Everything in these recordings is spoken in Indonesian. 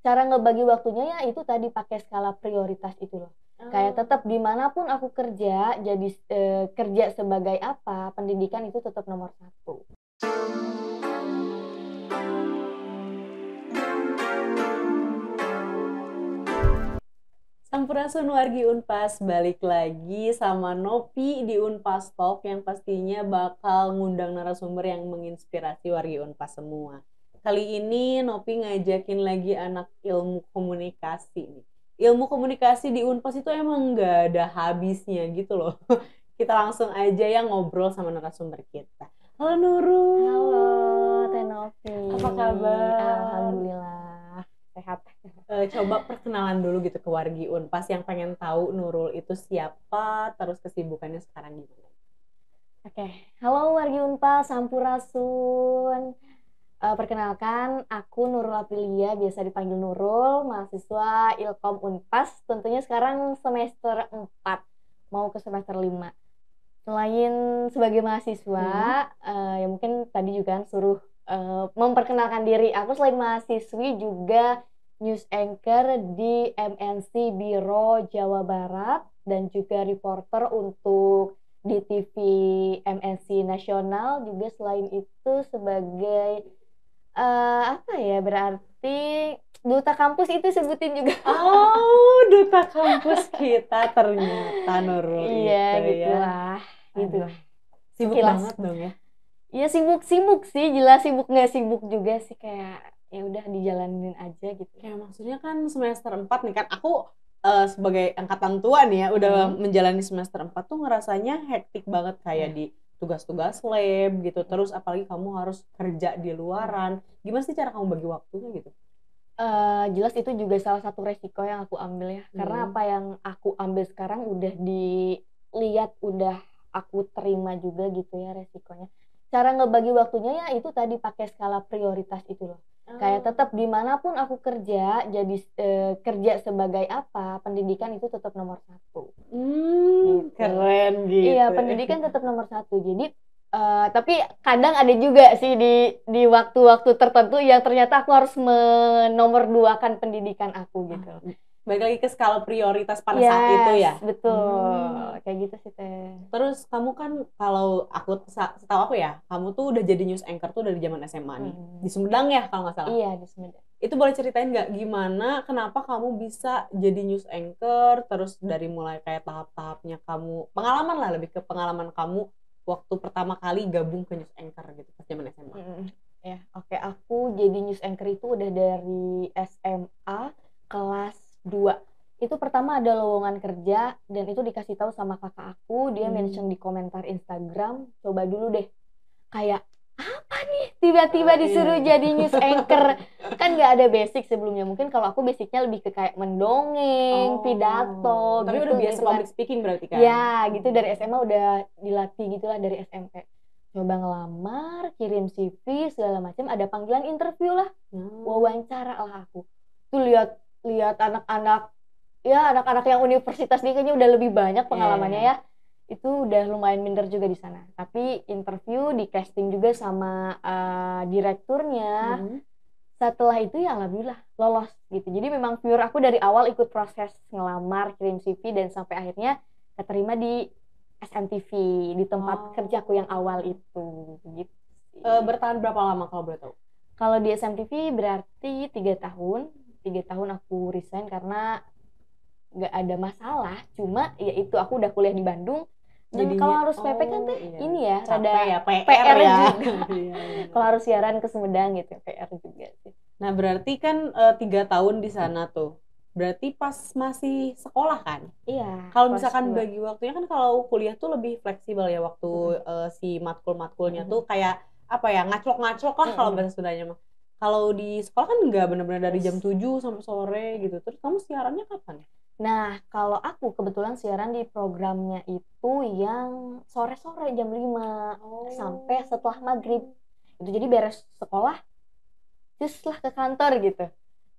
Cara ngebagi waktunya ya itu tadi pakai skala prioritas itu loh. Kayak tetap dimanapun aku kerja, jadi kerja sebagai apa, pendidikan itu tetap nomor satu. Sampurasun wargi Unpas, balik lagi sama Nopi di Unpas Talk yang pastinya bakal ngundang narasumber yang menginspirasi wargi Unpas semua. Kali ini Nopi ngajakin lagi anak ilmu komunikasi nih. Ilmu komunikasi di Unpas itu emang nggak ada habisnya gitu loh. Kita langsung aja ya ngobrol sama narasumber kita. Halo Nurul. Halo, Teh Novi. Apa kabar? Alhamdulillah, sehat. Coba perkenalan dulu gitu ke wargi Unpas yang pengen tahu Nurul itu siapa, terus kesibukannya sekarang gimana. Oke, halo wargi Unpas, Sampurasun. Perkenalkan, aku Nurul Aprilia, biasa dipanggil Nurul, mahasiswa Ilkom Unpas, tentunya sekarang semester 4, mau ke semester 5. Selain sebagai mahasiswa, ya mungkin tadi juga kan suruh memperkenalkan diri. Aku selain mahasiswi juga news anchor di MNC Biro Jawa Barat dan juga reporter untuk di TV MNC Nasional. Juga selain itu sebagai apa ya, berarti duta kampus itu sebutin juga. Oh, duta kampus kita ternyata Nurul Iya, itu gitulah. ya. Gitu. Aduh, sibuk Sekilas. banget dong ya. Ya sibuk sih, jelas sibuk nggak sibuk juga sih, kayak ya udah dijalanin aja gitu. Kayak maksudnya kan semester 4 nih kan aku sebagai angkatan tua nih ya udah menjalani semester 4 tuh ngerasanya hektik banget kayak di tugas-tugas lab gitu. Terus apalagi kamu harus kerja di luaran. Gimana sih cara kamu bagi waktunya gitu? Jelas itu juga salah satu resiko yang aku ambil ya, karena apa yang aku ambil sekarang udah dilihat, udah aku terima juga gitu ya resikonya. Cara ngebagi waktunya ya itu tadi pakai skala prioritas itu loh. Kayak tetap dimanapun aku kerja, jadi kerja sebagai apa, pendidikan itu tetap nomor satu. Gitu. Keren gitu. Iya, pendidikan tetap nomor satu. Jadi tapi kadang ada juga sih di waktu-waktu tertentu yang ternyata aku harus menomorduakan pendidikan aku gitu. Balik lagi ke skala prioritas pada saat itu ya. Betul. Kayak gitu sih Teh. Terus kamu kan kalau aku setahu aku ya, kamu tuh udah jadi news anchor tuh dari zaman SMA nih. Di Sumedang ya kalau nggak salah. Iya, di Sumedang. Itu boleh ceritain nggak gimana, kenapa kamu bisa jadi news anchor, terus dari mulai kayak tahap-tahapnya kamu, pengalaman lah, lebih ke pengalaman kamu waktu pertama kali gabung ke news anchor gitu pas zaman SMA. Ya, oke, aku jadi news anchor itu udah dari SMA kelas 2. Itu pertama ada lowongan kerja dan itu dikasih tahu sama kakak aku, dia mention di komentar Instagram, coba dulu deh. Kayak apa nih tiba-tiba disuruh jadi news anchor, kan nggak ada basic sebelumnya. Mungkin kalau aku basicnya lebih ke kayak mendongeng, pidato tapi gitu, udah biasa gitu kan. public speaking berarti kan Ya gitu, dari SMA udah dilatih gitulah dari SMP. Coba ngelamar, kirim CV segala macam, ada panggilan interview lah, wawancara lah aku. Tuh lihat anak-anak, ya anak-anak yang universitas nih kayaknya udah lebih banyak pengalamannya ya. Itu udah lumayan minder juga di sana. Tapi interview, di casting juga sama direkturnya. Setelah itu ya alhamdulillah lolos gitu. Jadi memang pure aku dari awal ikut proses ngelamar, kirim CV dan sampai akhirnya keterima di SMTV, di tempat kerjaku yang awal itu gitu. Bertahan berapa lama kalau boleh tahu? Kalau di SMTV berarti 3 tahun. 3 tahun aku resign karena nggak ada masalah, cuma ya itu aku udah kuliah di Bandung. Dan kalau harus PP kan Teh ini ya rada ya, PR ya juga. Kalau harus siaran ke Sumedang gitu PR juga sih. Nah berarti kan 3 tahun di sana tuh, berarti pas masih sekolah kan? Iya. Kalau misalkan bagi waktunya kan, kalau kuliah tuh lebih fleksibel ya waktu si matkul-matkulnya tuh kayak apa ya, ngaclok-ngaclok lah kalau bahasa Sundanya mah. Kalau di sekolah kan nggak benar-benar dari jam 7 sampai sore gitu. Terus kamu siarannya kapan? Nah, kalau aku kebetulan siaran di programnya itu yang sore-sore jam 5 sampai setelah maghrib. Itu jadi beres sekolah, terus lah ke kantor gitu.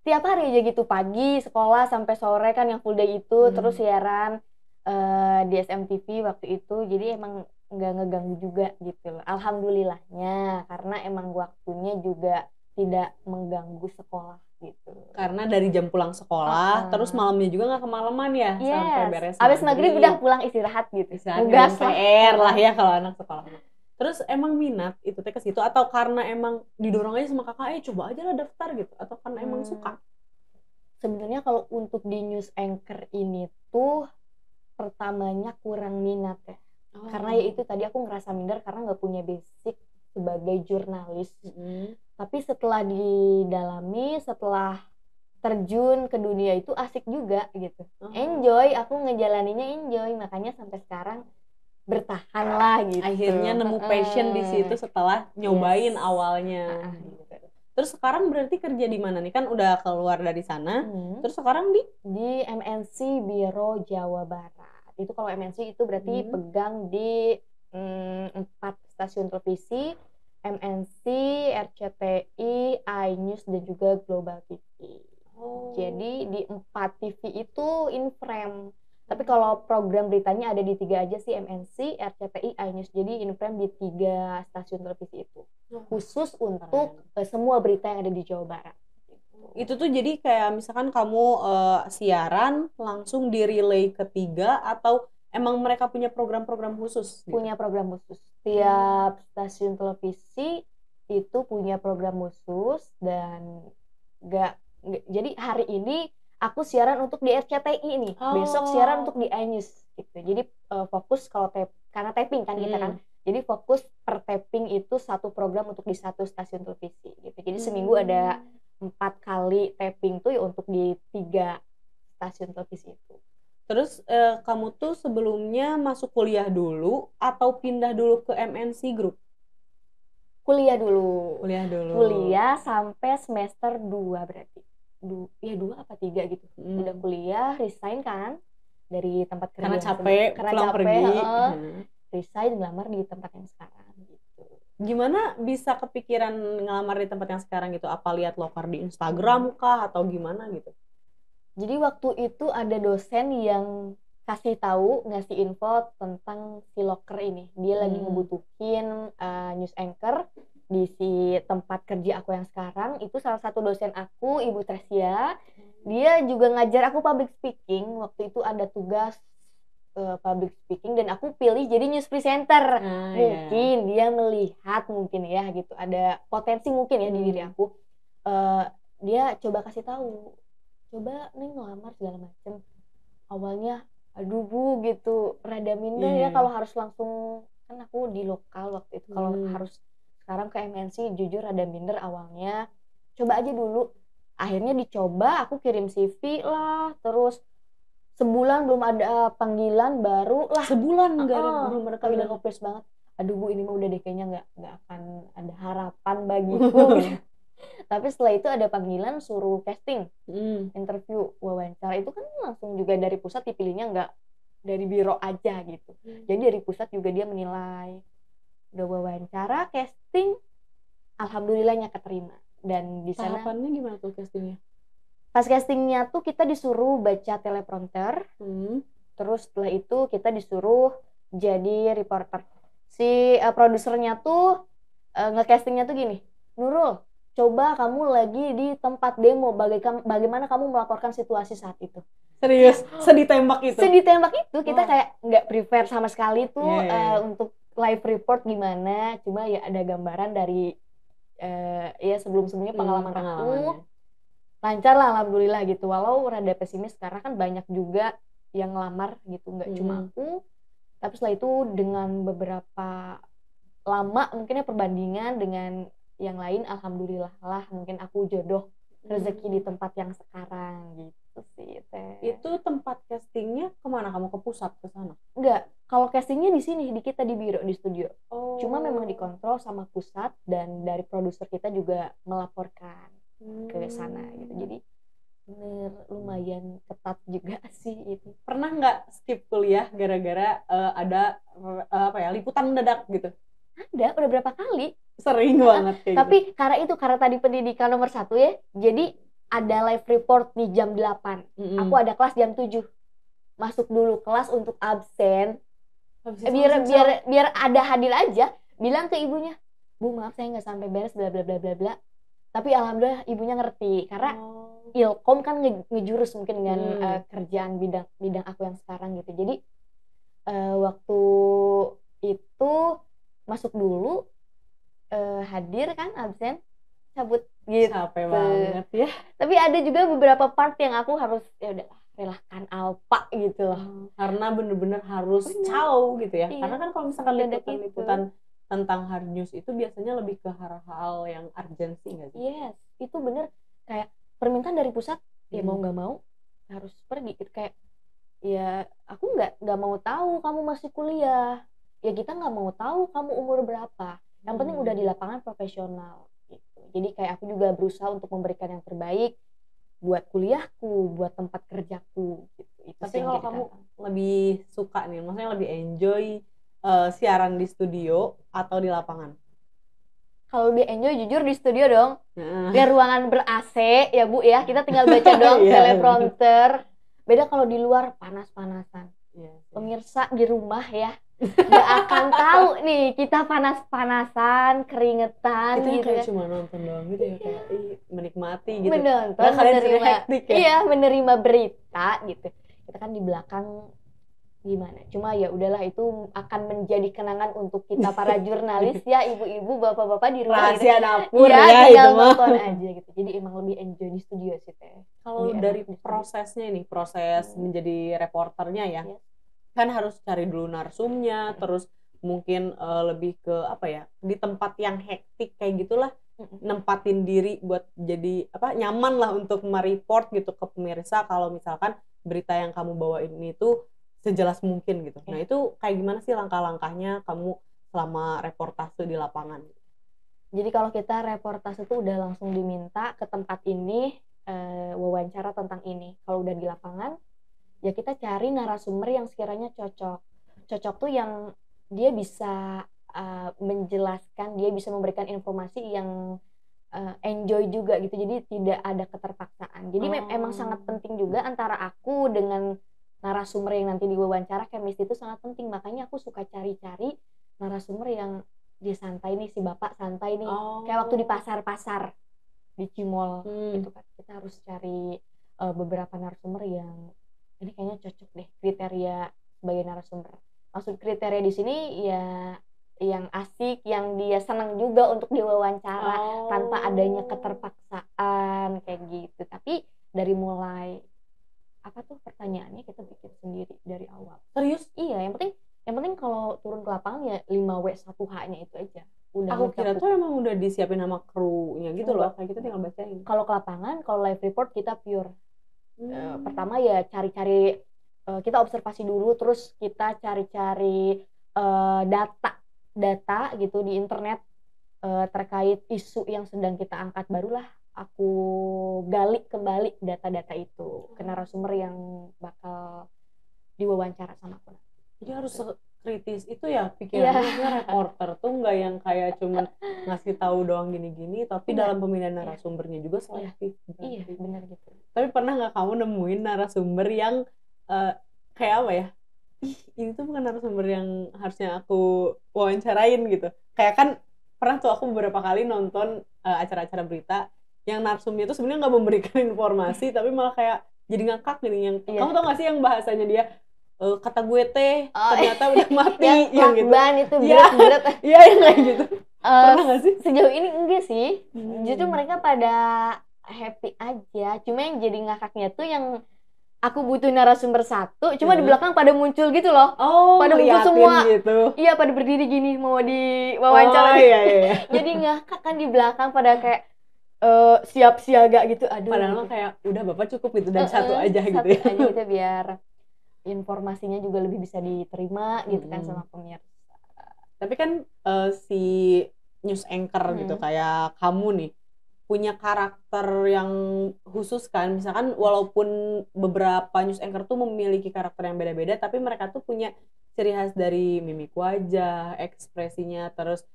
Tiap hari aja gitu, pagi sekolah sampai sore kan yang full day itu, terus siaran di SMTV waktu itu. Jadi emang nggak ngeganggu juga gitu loh. Alhamdulillahnya, karena emang waktunya juga tidak mengganggu sekolah gitu. Karena dari jam pulang sekolah, terus malamnya juga nggak kemalaman ya, sampai beres abis maghrib udah pulang istirahat gitu. Tugas PR lah ya kalau anak sekolah. Terus emang minat itu teh ke situ atau karena emang didorong aja sama kakak, coba aja lah daftar gitu, atau karena emang suka? Sebenarnya kalau untuk di news anchor ini tuh pertamanya kurang minat ya. Karena ya itu tadi aku ngerasa minder karena nggak punya basic sebagai jurnalis. Tapi setelah didalami, setelah terjun ke dunia itu asik juga gitu. Enjoy, aku ngejalaninnya enjoy, makanya sampai sekarang bertahan lah gitu. Akhirnya nemu passion di situ setelah nyobain awalnya. Gitu. Terus sekarang berarti kerja di mana nih? Kan udah keluar dari sana. Terus sekarang di MNC Biro Jawa Barat. Itu kalau MNC itu berarti pegang di 4 stasiun televisi, MNC, RCTI, iNews dan juga Global TV. Jadi di 4 TV itu in-frame. Tapi kalau program beritanya ada di 3 aja sih, MNC, RCTI, iNews. Jadi in-frame di 3 stasiun televisi itu. Khusus untuk semua berita yang ada di Jawa Barat. Itu tuh jadi kayak misalkan kamu siaran langsung di relay ke 3 atau emang mereka punya program-program khusus? Gitu? Punya program khusus. Tiap stasiun televisi itu punya program khusus dan jadi hari ini aku siaran untuk di RCTI nih, besok siaran untuk di iNews gitu. Jadi fokus kalau karena taping kan kita kan. Jadi fokus per taping itu satu program untuk di satu stasiun televisi gitu. Jadi seminggu ada 4 kali taping tuh ya untuk di 3 stasiun televisi itu. Terus kamu tuh sebelumnya masuk kuliah dulu atau pindah dulu ke MNC Group? Kuliah dulu. Kuliah sampai semester 2 berarti. 2 apa 3 gitu. Udah kuliah, resign kan dari tempat kerja. Karena capek, pulang pergi. Resign, ngelamar di tempat yang sekarang gitu. Gimana bisa kepikiran ngelamar di tempat yang sekarang gitu? Apa lihat loker di Instagram kah atau gimana gitu? Jadi waktu itu ada dosen yang ngasih info tentang si loker ini. Dia lagi ngebutuhin news anchor di si tempat kerja aku yang sekarang. Itu salah satu dosen aku, Ibu Tresia. Dia juga ngajar aku public speaking. Waktu itu ada tugas public speaking dan aku pilih jadi news presenter. Mungkin dia melihat ya gitu, ada potensi mungkin ya di diri aku. Dia coba kasih tahu, coba nih ngelamar segala macem. Awalnya aduh Bu gitu, rada minder ya kalau harus langsung, kan aku di lokal waktu itu, kalau harus sekarang ke MNC jujur rada minder awalnya. Coba aja dulu. Akhirnya dicoba, aku kirim CV lah, terus sebulan belum ada panggilan, baru lah sebulan belum ada panggilan. Hopeless banget. Aduh Bu, ini mah udah deh kayaknya nggak akan ada harapan bagiku. Tapi setelah itu ada panggilan suruh casting, interview, wawancara. Itu kan langsung juga dari pusat dipilihnya, nggak dari biro aja gitu. Jadi dari pusat juga dia menilai. Udah wawancara, casting, alhamdulillahnya keterima. Dan di sana tahapannya gimana tuh castingnya? Pas castingnya tuh kita disuruh baca teleprompter, terus setelah itu kita disuruh jadi reporter. Si produsernya tuh nge-castingnya tuh gini, Nurul, coba kamu lagi di tempat demo, bagaimana kamu melaporkan situasi saat itu. Serius? Seditembak itu? Seditembak itu, kita kayak nggak prepare sama sekali tuh untuk live report gimana, cuma ya ada gambaran dari ya sebelum-sebelumnya pengalaman aku. Lancar lah alhamdulillah gitu, walau rada pesimis karena kan banyak juga yang ngelamar gitu, nggak cuma aku. Tapi setelah itu dengan beberapa lama mungkin ya perbandingan dengan yang lain, alhamdulillah lah mungkin aku jodoh rezeki di tempat yang sekarang gitu sih Teh. Itu tempat castingnya kemana? Kamu ke pusat, ke sana? Enggak, kalau castingnya di sini, di kita di biro, di studio. Cuma memang dikontrol sama pusat dan dari produser kita juga melaporkan ke sana gitu. Jadi lumayan ketat juga sih itu. Pernah nggak skip kuliah gara-gara ada liputan mendadak gitu? Ada, udah berapa kali. Sering banget kayak tapi gitu. Karena tadi pendidikan nomor 1 ya, jadi ada live report di jam 8. Aku ada kelas jam 7. Masuk dulu kelas untuk absen. Biar ada hadir aja. Bilang ke ibunya, Bu maaf saya nggak sampai beres bla bla bla bla bla. Tapi alhamdulillah ibunya ngerti karena ilkom kan ngejurus mungkin dengan kerjaan bidang aku yang sekarang gitu. Jadi waktu itu masuk dulu, hadir kan absen, cabut gitu. Capek banget ya. Tapi ada juga beberapa part yang aku harus ya udah relakan alpa gitu loh. Karena bener-bener harus caw gitu ya. Iya, karena kan kalau misalkan mendadak liputan tentang hard news itu biasanya lebih ke hal-hal yang urgensi nggak sih? Yes, itu bener, kayak permintaan dari pusat ya mau nggak mau harus pergi gitu. Kayak ya aku nggak mau tahu kamu masih kuliah, ya kita nggak mau tahu kamu umur berapa, yang penting udah di lapangan profesional gitu. Jadi kayak aku juga berusaha untuk memberikan yang terbaik buat kuliahku, buat tempat kerjaku gitu. Tapi kalau kamu lebih suka nih, maksudnya lebih enjoy siaran di studio atau di lapangan? Kalau lebih enjoy jujur di studio dong. Biar ruangan ber-AC ya Bu ya, kita tinggal baca doang teleprompter. Beda kalau di luar panas-panasan. Pemirsa di rumah ya nggak akan tahu nih kita panas-panasan, keringetan kita gitu kayak kan. cuma nonton doang gitu ya, kayak menikmati gitu. Menonton, menerima, hektik, ya? Iya, menerima berita gitu. Kita kan di belakang gimana, cuma ya udahlah, itu akan menjadi kenangan untuk kita para jurnalis ya, ibu-ibu, bapak-bapak di rumah rahasia gitu. Dapur ya, tinggal nonton aja gitu. Jadi emang lebih enjoy di studio sih teh. Kalau dari prosesnya nih, proses menjadi reporternya ya, kan harus cari dulu narsumnya, terus mungkin lebih ke apa ya, di tempat yang hektik kayak gitulah, nempatin diri buat jadi nyaman lah untuk mereport gitu ke pemirsa kalau misalkan berita yang kamu bawain itu sejelas mungkin gitu. Nah itu kayak gimana sih langkah-langkahnya kamu selama reportase di lapangan? Jadi kalau kita reportase itu udah langsung diminta ke tempat ini, wawancara tentang ini. Kalau udah di lapangan, ya kita cari narasumber yang sekiranya cocok. Cocok tuh yang dia bisa menjelaskan, dia bisa memberikan informasi yang enjoy juga gitu. Jadi tidak ada keterpaksaan. Jadi emang sangat penting juga antara aku dengan narasumber yang nanti diwawancara, chemistry itu sangat penting. Makanya aku suka cari-cari narasumber yang dia santai nih, si bapak santai nih. Kayak waktu di pasar-pasar di Cimol gitu kan. Kita harus cari beberapa narasumber yang ini kayaknya cocok deh kriteria sebagai narasumber. Maksud kriteria di sini ya yang asik, yang dia senang juga untuk diwawancara tanpa adanya keterpaksaan kayak gitu. Tapi dari mulai pertanyaannya kita bikin sendiri dari awal. Serius? Iya, yang penting kalau turun ke lapangan ya 5W1H-nya itu aja. Udah aku kira tuh emang udah disiapin sama krunya gitu loh, kayak kita tinggal bacain. Kalau ke lapangan, kalau live report kita pure. Pertama ya cari-cari, kita observasi dulu, terus kita cari-cari data gitu di internet terkait isu yang sedang kita angkat, barulah aku gali kembali data-data itu ke narasumber yang bakal diwawancara sama aku. Jadi harus kritis itu ya pikirannya. Reporter tuh nggak yang kayak cuman ngasih tahu doang gini-gini, tapi dalam pemilihan narasumbernya juga selektif. Iya, benar gitu. Tapi pernah nggak kamu nemuin narasumber yang kayak apa ya? Ini tuh bukan narasumber yang harusnya aku wawancarain gitu. Kayak kan pernah tuh aku beberapa kali nonton acara-acara berita yang narsumnya tuh sebenarnya nggak memberikan informasi, tapi malah kayak jadi ngakak gini. Yang kamu tau nggak sih yang bahasanya dia kata gue teh ternyata udah mati yang gitu. Itu berat-berat. Iya yang kayak gitu. Pernah nggak sih? Sejauh ini enggak sih. Justru mereka pada happy aja. Cuma yang jadi ngakaknya tuh yang aku butuh narasumber satu, cuma di belakang pada muncul gitu loh. Pada muncul semua. Gitu. Iya, pada berdiri gini mau diwawancara. Iya. Jadi ngakak kan di belakang pada kayak siap siaga gitu. Aduh. Padahal gitu. Kayak udah Bapak cukup gitu dan satu aja gitu ya. Satu aja gitu biar informasinya juga lebih bisa diterima gitu kan sama pemirsa. Tapi kan si news anchor gitu kayak kamu nih punya karakter yang khusus kan, misalkan walaupun beberapa news anchor tuh memiliki karakter yang beda-beda, tapi mereka tuh punya ciri khas dari mimik wajah, ekspresinya, terus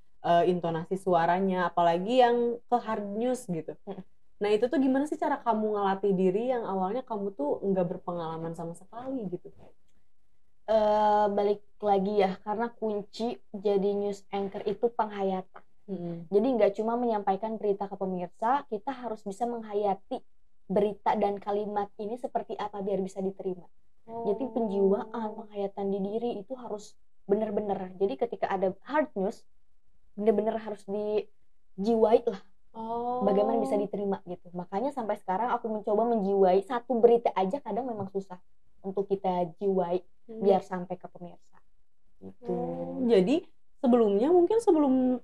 intonasi suaranya, apalagi yang ke hard news gitu. Nah itu tuh gimana sih cara kamu ngelatih diri yang awalnya kamu tuh nggak berpengalaman sama sekali gitu? Balik lagi ya, karena kunci jadi news anchor itu penghayatan. Jadi nggak cuma menyampaikan berita ke pemirsa, kita harus bisa menghayati berita dan kalimat ini seperti apa biar bisa diterima. Jadi penjiwaan, penghayatan di diri itu harus benar-benar. Jadi ketika ada hard news, benar-benar harus dijiwai lah. Bagaimana bisa diterima gitu. Makanya sampai sekarang aku mencoba menjiwai satu berita aja, kadang memang susah untuk kita jiwai biar sampai ke pemirsa. Gitu. Jadi sebelumnya mungkin sebelum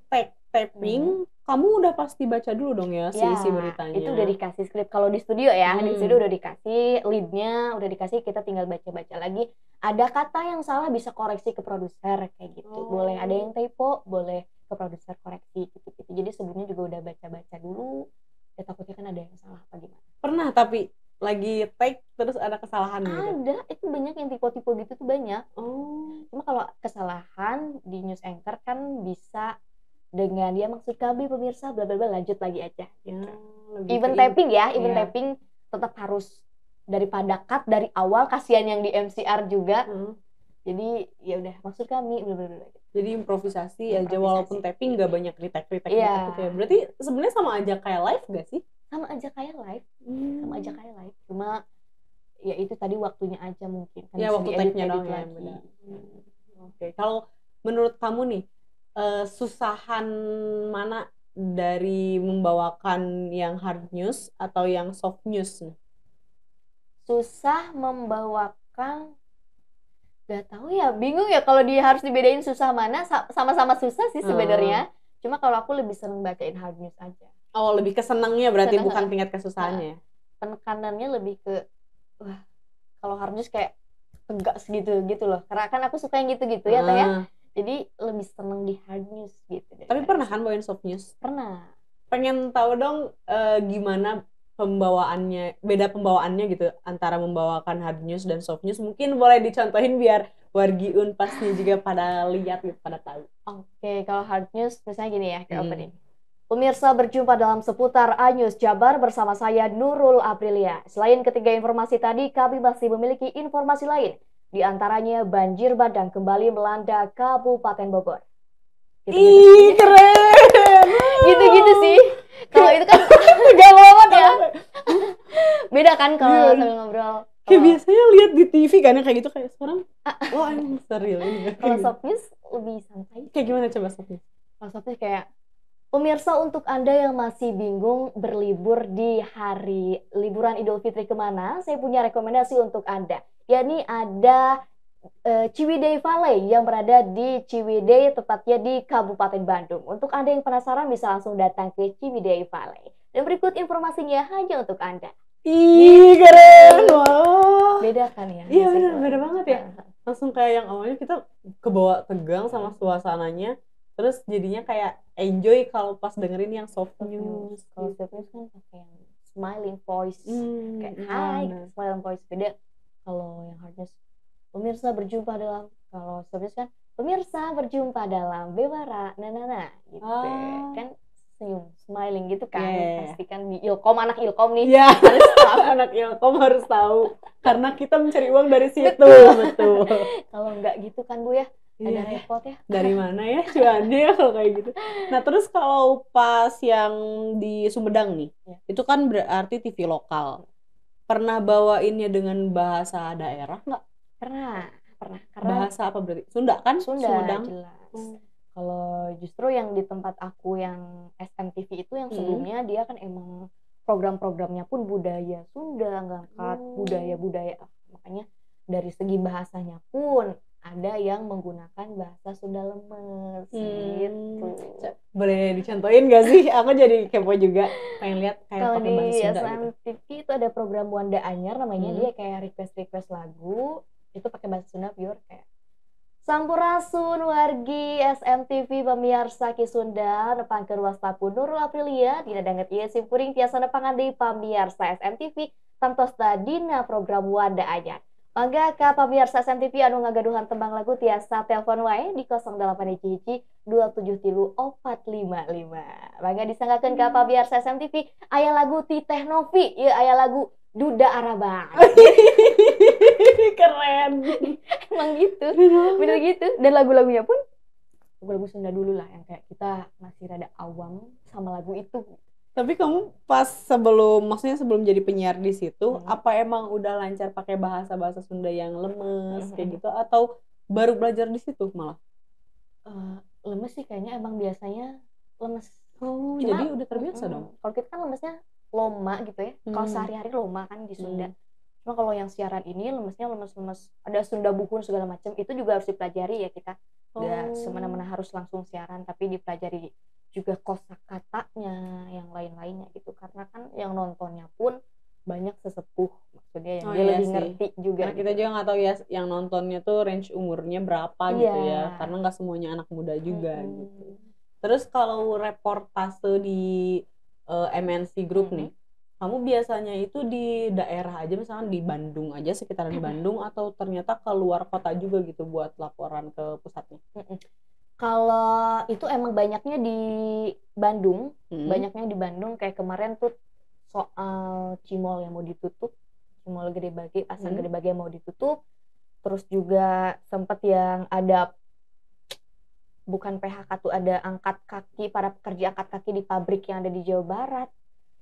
taping kamu udah pasti baca dulu dong ya isi beritanya. Itu udah dikasih skrip. Kalau di studio ya, di studio udah dikasih leadnya, udah dikasih, kita tinggal baca-baca lagi. Ada kata yang salah bisa koreksi ke produser kayak gitu. Boleh ada yang typo, boleh ke produser koreksi gitu. Jadi sebelumnya juga udah baca-baca dulu. Ya takutnya kan ada yang salah apa gimana. Pernah tapi lagi take terus ada kesalahan gitu? Ada, itu banyak yang tipe-tipe gitu tuh banyak. Cuma kalau kesalahan di news anchor kan bisa dengan dia maksud kami pemirsa bla bla bla, lanjut lagi aja gitu. Even taping ya, taping tetap harus daripada cut dari awal, kasihan yang di MCR juga. Jadi ya udah maksud kami bla bla bla. Jadi improvisasi aja walaupun taping nggak banyak retake gitu ya. Berarti sebenarnya sama aja kayak live gak sih? Sama aja kayak live. Sama aja kayak live. Cuma ya itu tadi waktunya aja mungkin kan, ya waktu take-nya dong ya. Oke, kalau menurut kamu nih susahan mana dari membawakan yang hard news atau yang soft news nih? Susah membawakan, gak tahu ya, bingung ya kalau harus dibedain susah mana. Sama-sama susah sih sebenarnya. Cuma kalau aku lebih seneng bacain hard news aja. Lebih kesenangnya berarti bukan tingkat kesusahannya. Penekanannya lebih ke kalau hard news kayak tegas gitu loh. Karena kan aku suka yang gitu-gitu ya Teh ya. Jadi lebih seneng di hard news gitu. Tapi pernah kan bawain soft news? Pernah. Pengen tahu dong gimana beda pembawaannya gitu antara membawakan hard news dan soft news. Mungkin boleh dicontohin biar wargi Unpasnya juga pada lihat gitu, pada tahu. Oke, kalau hard news misalnya gini ya, kayak opening. Pemirsa, berjumpa dalam seputar A-News Jabar bersama saya Nurul Aprilia. Selain ketiga informasi tadi, kami masih memiliki informasi lain. Di antaranya banjir bandang kembali melanda Kabupaten Bogor. Ih, keren! Gitu-gitu sih. Kalau itu kan gak banget ya. Beda kan kalau sambil ngobrol. Kayak biasanya lihat di TV kan kayak gitu, kayak sekarang emang serius ini. Kalau soft news lebih santai. Kayak gimana coba soft news? Kalau soft news kayak, pemirsa, untuk Anda yang masih bingung berlibur di hari liburan Idul Fitri kemana, saya punya rekomendasi untuk Anda. Yakni ada Ciwidey Valley yang berada di Ciwidey, tepatnya di Kabupaten Bandung. Untuk Anda yang penasaran bisa langsung datang ke Ciwidey Valley. Dan berikut informasinya hanya untuk Anda. Ih, keren! Wow. Beda kan ya? Iya benar, beda banget ya. Langsung kayak yang awalnya kita kebawa tegang sama suasananya, terus jadinya kayak enjoy kalau pas dengerin yang soft news. Kalau soft news kan pakai yang smiling voice, kayak hi, smiling voice. Beda kalau yang hard news, pemirsa berjumpa dalam, kalau soft news kan pemirsa berjumpa dalam Bewara Nanana gitu. Kan senyum, smiling gitu kan. Pasti kan di Ilkom, anak Ilkom nih harus tahu. Anak Ilkom harus tahu karena kita mencari uang dari situ. Betul. Kalau enggak gitu kan Bu ya, ada repot ya. Dari mana ya cuannya ya kalau kayak gitu. Nah terus kalau pas yang di Sumedang nih, itu kan berarti TV lokal. Pernah bawainnya dengan bahasa daerah nggak? Pernah. Bahasa apa berarti? Sunda kan? Sunda, Sumedang. Jelas. Kalau justru yang di tempat aku yang SMTV itu yang sebelumnya dia kan emang program-programnya pun budaya Sunda, ngangkat budaya-budaya. Makanya dari segi bahasanya pun ada yang menggunakan bahasa Sunda lemes gitu. Boleh dicontohin gak sih? Aku jadi kepo juga, pengen lihat kayak pakai bahasa Sunda. Kalau di SMTV itu ada program Wanda Anyar namanya, dia kayak request lagu itu pakai bahasa Sunda pure, kayak Sampurasun wargi SMTV pemirsa Ki Sunda nepangkeun wastapun Nurul Aprilia dina danget ieu simkuring tiasa nepangan deui pamirsa SMTV tantosna dina program Wanda Anyar. Mangga ka pamirsa SMTV anu ngagaduhan tembang lagu tiasa telepon wae di 08 273455. Mangga disanggakeun ka pamirsa SMTV aya lagu ti Teh Novi, ieu aya lagu Duda Arabang. Keren. Emang gitu, bener gitu. Dan lagu-lagunya pun lagu-lagu Sunda dulu lah yang kayak kita masih rada awam sama lagu itu. Tapi kamu pas maksudnya sebelum jadi penyiar di situ, Hmm. apa emang udah lancar pakai bahasa Sunda yang lemes kayak Hmm. gitu, atau baru belajar di situ malah? Lemes sih kayaknya, emang biasanya lemes. Oh, Cuma jadi udah terbiasa dong. kalau kita kan lemesnya loma gitu ya. Kalau sehari-hari loma kan di Sunda. Cuma kalau yang siaran ini lemesnya lemes-lemes, ada Sunda Buhun segala macam, itu juga harus dipelajari ya kita. Nggak semena-mena harus langsung siaran, tapi dipelajari juga kosakatanya, yang lain-lainnya gitu. Karena kan yang nontonnya pun banyak sesepuh, maksudnya yang dia lebih ngerti juga. Karena kita juga nggak tahu ya yang nontonnya tuh range umurnya berapa gitu ya, karena nggak semuanya anak muda juga gitu. Terus kalau reportase di MNC Group nih, kamu biasanya itu di daerah aja, misalnya di Bandung aja, sekitaran Bandung, atau ternyata keluar kota juga gitu buat laporan ke pusatnya? Kalau itu emang banyaknya di Bandung, kayak kemarin tuh soal Cimol yang mau ditutup, Cimol Gede Bage, Pasar Gede Bage yang mau ditutup. Terus juga sempat yang ada bukan PHK tuh, ada angkat kaki, para pekerja angkat kaki di pabrik yang ada di Jawa Barat.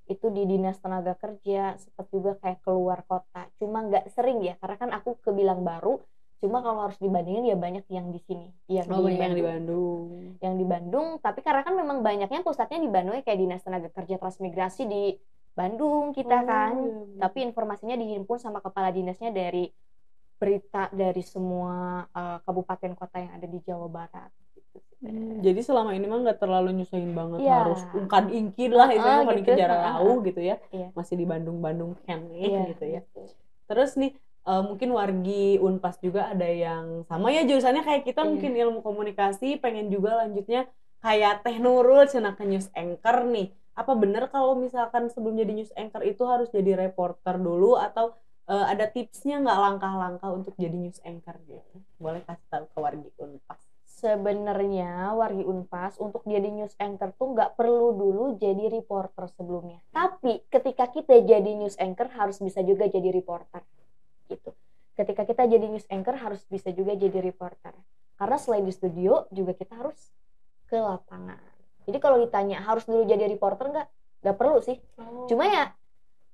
Itu di Dinas Tenaga Kerja. Sempat juga kayak keluar kota, cuma nggak sering ya, karena kan aku kebilang baru. Cuma kalau harus dibandingin ya banyak yang di sini, yang di Bandung. Yang di Bandung, tapi karena kan memang banyaknya pusatnya di Bandung ya, kayak Dinas Tenaga Kerja Transmigrasi di Bandung kita kan. Tapi informasinya dihimpun sama kepala dinasnya dari berita dari semua kabupaten kota yang ada di Jawa Barat. Jadi selama ini mah nggak terlalu nyusahin banget, harus ungkad-ingkid lah, istilahnya ungkad-ingkid jarak jauh gitu ya. Masih di Bandung kan gitu ya. Terus nih mungkin wargi Unpas juga ada yang sama ya jurusannya kayak kita, mungkin ilmu komunikasi, pengen juga lanjutnya kayak Teh Nurul cenah ke news anchor nih. Apa bener kalau misalkan sebelum jadi news anchor itu harus jadi reporter dulu, atau ada tipsnya nggak, langkah-langkah untuk jadi news anchor gitu? Boleh kasih tahu ke wargi Unpas. Sebenarnya wargi Unpas untuk jadi news anchor tuh nggak perlu dulu jadi reporter sebelumnya. Tapi ketika kita jadi news anchor harus bisa juga jadi reporter. Gitu. Ketika kita jadi news anchor harus bisa juga jadi reporter. Karena selain di studio juga kita harus ke lapangan. Jadi kalau ditanya harus dulu jadi reporter nggak perlu sih. Cuma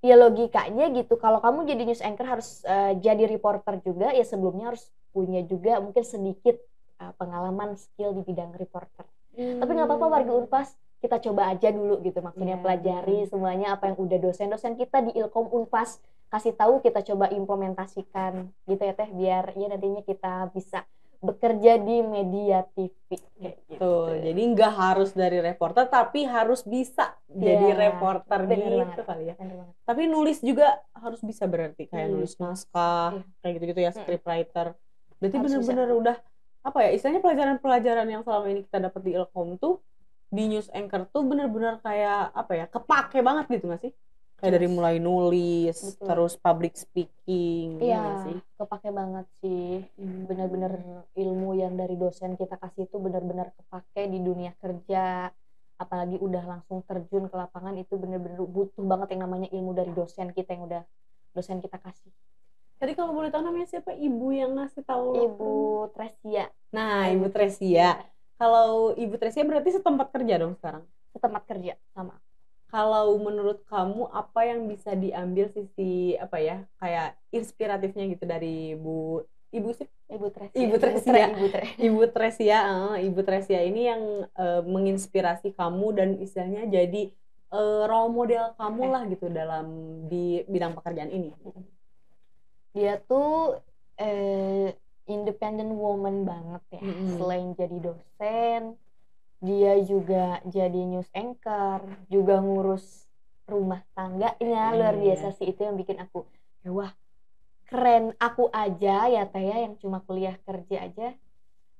ya logikanya gitu. Kalau kamu jadi news anchor harus jadi reporter juga, ya sebelumnya harus punya juga mungkin sedikit pengalaman skill di bidang reporter. Tapi nggak apa-apa warga Unpas, kita coba aja dulu gitu, maksudnya pelajari semuanya apa yang udah dosen-dosen kita di Ilkom Unpas kasih tahu, kita coba implementasikan gitu ya Teh, biar ya nantinya kita bisa bekerja di media TV kayak gitu. Jadi nggak harus dari reporter, tapi harus bisa jadi reporter gitu kali ya. Tapi nulis juga harus bisa, berarti kayak nulis naskah kayak gitu-gitu ya, scriptwriter. Berarti bener-bener udah apa ya, istilahnya pelajaran-pelajaran yang selama ini kita dapat di Ilkom tuh di news anchor tuh bener-bener kayak apa ya, kepake banget gitu nggak sih? Kayak dari mulai nulis, terus public speaking. Iya sih, kepake banget sih. Bener-bener ilmu yang dari dosen kita kasih itu bener-bener kepake di dunia kerja. Apalagi udah langsung terjun ke lapangan, itu bener-bener butuh banget yang namanya ilmu dari dosen kita yang udah dosen kita kasih. Tadi kalau boleh tahu namanya siapa ibu yang ngasih tahu? Ibu Tresia. Nah, Ibu Tresia. Kalau Ibu Tresia berarti setempat kerja dong sekarang? Setempat kerja sama. Kalau menurut kamu apa yang bisa diambil sisi apa ya, kayak inspiratifnya gitu dari Ibu Tresia ini yang menginspirasi kamu dan istilahnya jadi role model kamu lah gitu dalam di bidang pekerjaan ini? Dia tuh independent woman banget ya. Selain jadi dosen, dia juga jadi news anchor, juga ngurus rumah tangganya. Luar biasa sih, itu yang bikin aku wah keren. Aku aja ya Teh yang cuma kuliah kerja aja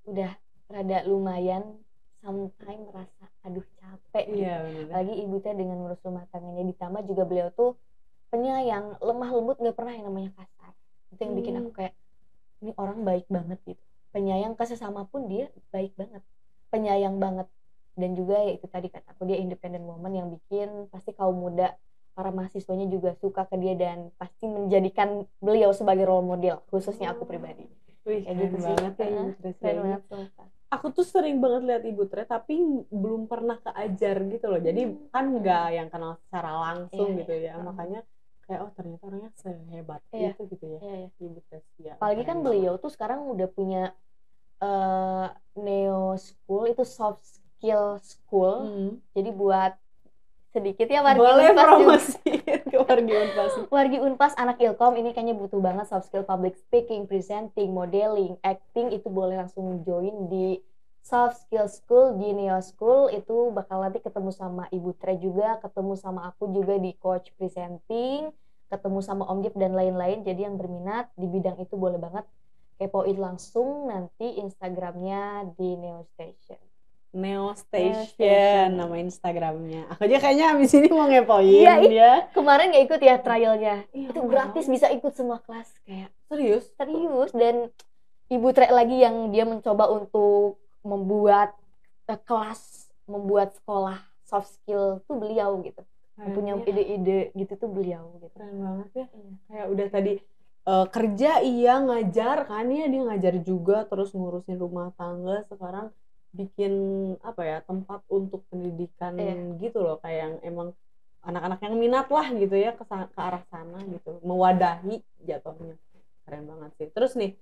udah rada lumayan sometimes merasa aduh capek gitu. Lagi ibu Teh dengan ngurus rumah tangganya, ditambah juga beliau tuh penyayang, lemah lembut, nggak pernah yang namanya kasar. Itu yang bikin aku kayak ini orang baik banget gitu, penyayang ke sesama pun dia baik banget, penyayang banget. Dan juga ya itu tadi kata aku, dia independent woman yang bikin pasti kaum muda, para mahasiswanya juga suka ke dia dan pasti menjadikan beliau sebagai role model, khususnya aku pribadi. Wih, kayak gitu banget ya Ibu Tresia. Keren banget sumpah. aku tuh sering banget lihat Ibu Tre tapi belum pernah keajar gitu loh. Jadi kan nggak yang kenal secara langsung gitu ya. Makanya kayak oh ternyata orangnya sehebat itu gitu ya. Ibu Tre Sia. Apalagi kan beliau tuh sekarang udah punya Neo School, itu soft skill school. Jadi buat sedikit ya wargi boleh Unpas promosiin ke wargi Unpas. Wargi Unpas anak Ilkom ini kayaknya butuh banget soft skill public speaking, presenting, modeling, acting. Itu boleh langsung join di soft skill school di Neo School. Itu bakal nanti ketemu sama Ibu Tre juga, ketemu sama aku juga di coach presenting, ketemu sama Om Jip dan lain-lain. Jadi yang berminat di bidang itu boleh banget kepoin langsung nanti Instagramnya di Neo Station. Neo Station nama Instagramnya. Aku aja kayaknya abis ini mau ngepoin ya. Kemarin nggak ikut ya trialnya. Itu gratis, bisa ikut semua kelas kayak. Serius. Dan Ibu Tre lagi yang dia mencoba untuk membuat kelas, membuat sekolah soft skill tuh beliau gitu. Punya ide-ide gitu tuh beliau gitu. Keren banget ya. Kayak udah tadi kerja iya, ngajar kan ya, dia ngajar juga, terus ngurusin rumah tangga, sekarang bikin apa ya, tempat untuk pendidikan gitu loh, kayak yang emang anak-anak yang minat lah gitu ya ke arah sana gitu, mewadahi jatuhnya. Keren banget sih. Terus nih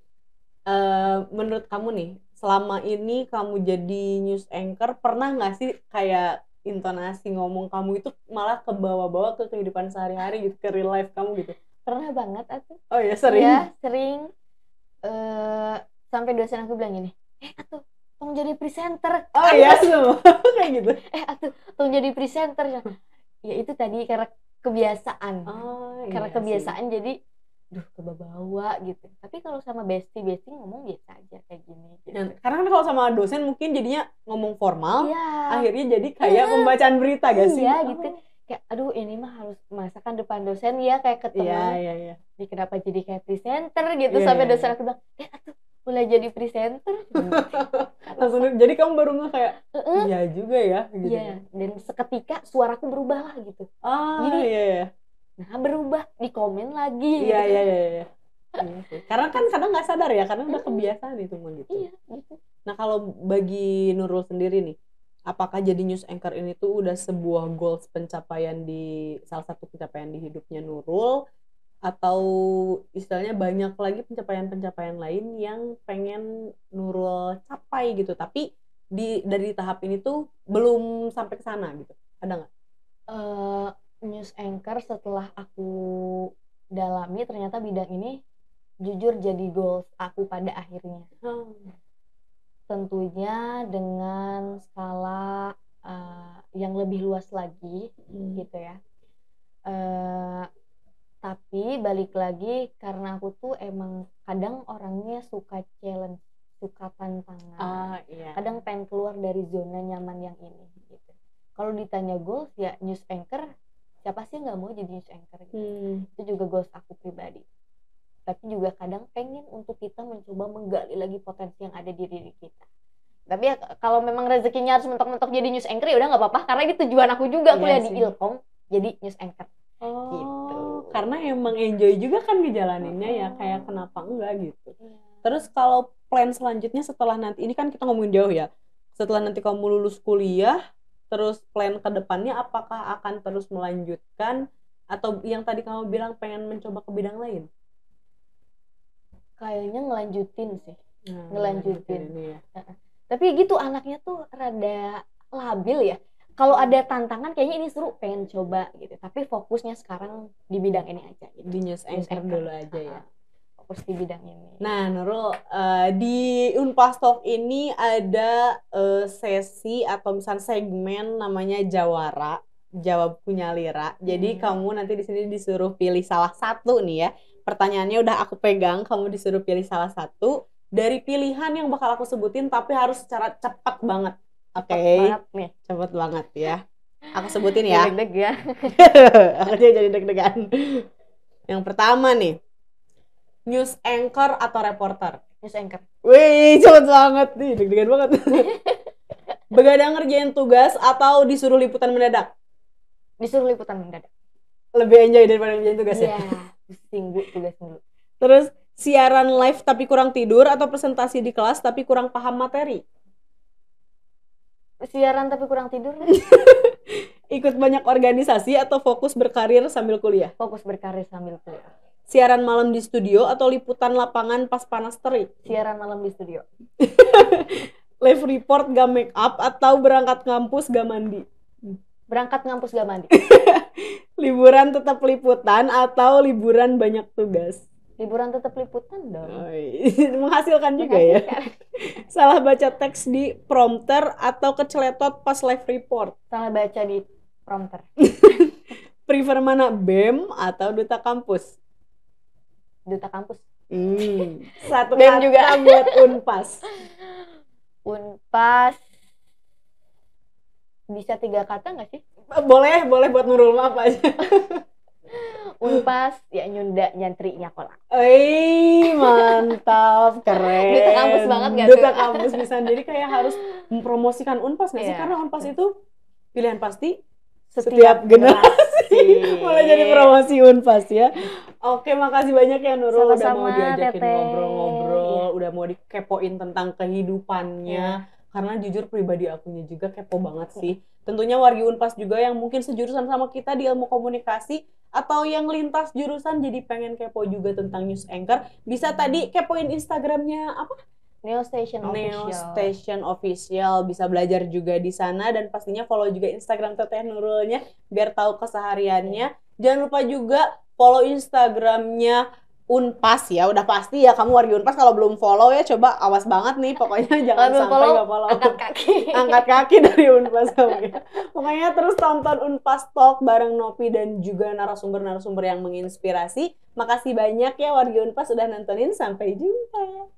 menurut kamu nih, selama ini kamu jadi news anchor, pernah nggak sih kayak intonasi ngomong kamu itu malah ke bawah-bawah ke kehidupan sehari-hari gitu, ke real life kamu gitu? Pernah banget aku. Oh ya, sering? Ya, sering. Sampai dosen aku bilang gini, atuh tong jadi presenter. Oh iya, semua kayak gitu. Atuh tong jadi presenter. Ya itu tadi karena kebiasaan. Karena kebiasaan sih. Jadi kebawa gitu. Tapi kalau sama bestie ngomong biasa aja kayak gini gitu. Karena kan kalau sama dosen mungkin jadinya ngomong formal, akhirnya jadi kayak pembacaan berita gak sih? Iya gitu. Kayak aduh ini mah harus masakan depan dosen ya, kayak ke teman. Iya. Jadi kenapa jadi kayak presenter gitu, sampai dosen aku bilang, atuh mulai jadi presenter. Langsung jadi kamu baru nggak kayak iya juga ya gitu. Iya, dan seketika suaraku berubah lah gitu. Jadi iya. Nah, berubah di komen lagi. Iya. Karena kan kadang nggak sadar ya, karena udah kebiasaan itu gitu. Iya, gitu. Nah, kalau bagi Nurul sendiri nih, apakah jadi news anchor ini tuh udah sebuah goals pencapaian di salah satu pencapaian di hidupnya Nurul, atau istilahnya banyak lagi pencapaian-pencapaian lain yang pengen Nurul capai gitu, tapi dari tahap ini tuh belum sampai ke sana gitu, ada nggak? News anchor setelah aku dalami ternyata bidang ini jujur jadi goals aku pada akhirnya. Tentunya dengan skala yang lebih luas lagi gitu ya. Tapi balik lagi karena aku tuh emang kadang orangnya suka challenge, suka tantangan. Kadang pengen keluar dari zona nyaman yang ini gitu. Kalau ditanya goals ya news anchor, siapa sih nggak mau jadi news anchor gitu. Itu juga goals aku pribadi. Tapi juga kadang pengen untuk kita mencoba menggali lagi potensi yang ada di diri kita. Tapi ya kalau memang rezekinya harus mentok-mentok jadi news anchor ya udah nggak apa-apa, karena itu tujuan aku juga kuliah di Ilkom jadi news anchor. Gitu. Karena emang enjoy juga kan ngejalaninnya ya, kayak kenapa enggak gitu. Terus kalau plan selanjutnya setelah nanti, ini kan kita ngomongin jauh ya, setelah nanti kamu lulus kuliah, terus plan ke depannya apakah akan terus melanjutkan, atau yang tadi kamu bilang pengen mencoba ke bidang lain? Kayaknya ngelanjutin sih. Ngelanjutin. Ya. Tapi gitu anaknya tuh rada labil ya. Kalau ada tantangan kayaknya ini seru, pengen coba gitu. Tapi fokusnya sekarang di bidang ini aja gitu. Di news anchor dulu aja ya. Fokus di bidang ini. Nah, Nurul, di Unpas Talk ini ada sesi atau misalnya segmen namanya Jawara, Jawab Kunyalira. Jadi kamu nanti di sini disuruh pilih salah satu nih ya. Pertanyaannya udah aku pegang, kamu disuruh pilih salah satu dari pilihan yang bakal aku sebutin, tapi harus secara cepat banget. Oke, cepet banget ya. Aku sebutin ya. Deg-deg ya. Aku jadi deg-degan. Yang pertama nih, news anchor atau reporter? News anchor. Wih, cepet banget nih, deg-degan banget. Begadang ngerjain tugas atau disuruh liputan mendadak? Disuruh liputan mendadak. Lebih enjoy daripada ngerjain tugas ya? Iya, pusing Bu tugas dulu. Terus siaran live tapi kurang tidur atau presentasi di kelas tapi kurang paham materi? Siaran tapi kurang tidur. Ikut banyak organisasi atau fokus berkarir sambil kuliah? Fokus berkarir sambil kuliah. Siaran malam di studio atau liputan lapangan pas panas terik? Siaran malam di studio. Live report gak make up atau berangkat kampus gak mandi? Berangkat ngampus gak mandi. Liburan tetap liputan atau liburan banyak tugas? Liburan tetap liputan dong. Menghasilkan juga ya. Salah baca teks di prompter atau keceletot pas live report? Salah baca di prompter. Prefer mana, BEM atau duta kampus? Duta kampus. Satu BEM kata juga. buat Unpas. Unpas bisa 3 kata nggak sih? Boleh buat Nurul mah apa aja. Unpas ya nyunda nyantri nyakola. Mantap, keren. Duta kampus banget gak Duta tuh? kampus bisa. Jadi kayak harus mempromosikan Unpas nggak sih? Iya. Karena Unpas itu pilihan pasti Setiap generasi. Mulai jadi promosi Unpas ya. Oke, makasih banyak ya Nurul udah Sama-sama, mau diajakin Teteh. ngobrol-ngobrol, Iya. udah mau dikepoin tentang kehidupannya. Iya. Karena jujur pribadi akunya juga kepo banget sih. Tentunya wargi Unpas juga yang mungkin sejurusan sama kita di ilmu komunikasi atau yang lintas jurusan jadi pengen kepo juga tentang news anchor, bisa tadi kepoin Instagramnya apa? Neo Station Neo Official. Station Official, bisa belajar juga di sana dan pastinya follow juga Instagram Teteh Nurulnya biar tahu kesehariannya. Jangan lupa juga follow Instagramnya Unpas ya, udah pasti ya kamu wargi Unpas kalau belum follow ya coba awas banget nih pokoknya jangan Kalau belum sampai follow, nggak follow. angkat kaki. Angkat kaki dari Unpas kamu ya. Pokoknya terus tonton Unpas Talk bareng Nopi dan juga narasumber-narasumber yang menginspirasi. Makasih banyak ya wargi Unpas udah nontonin, sampai jumpa.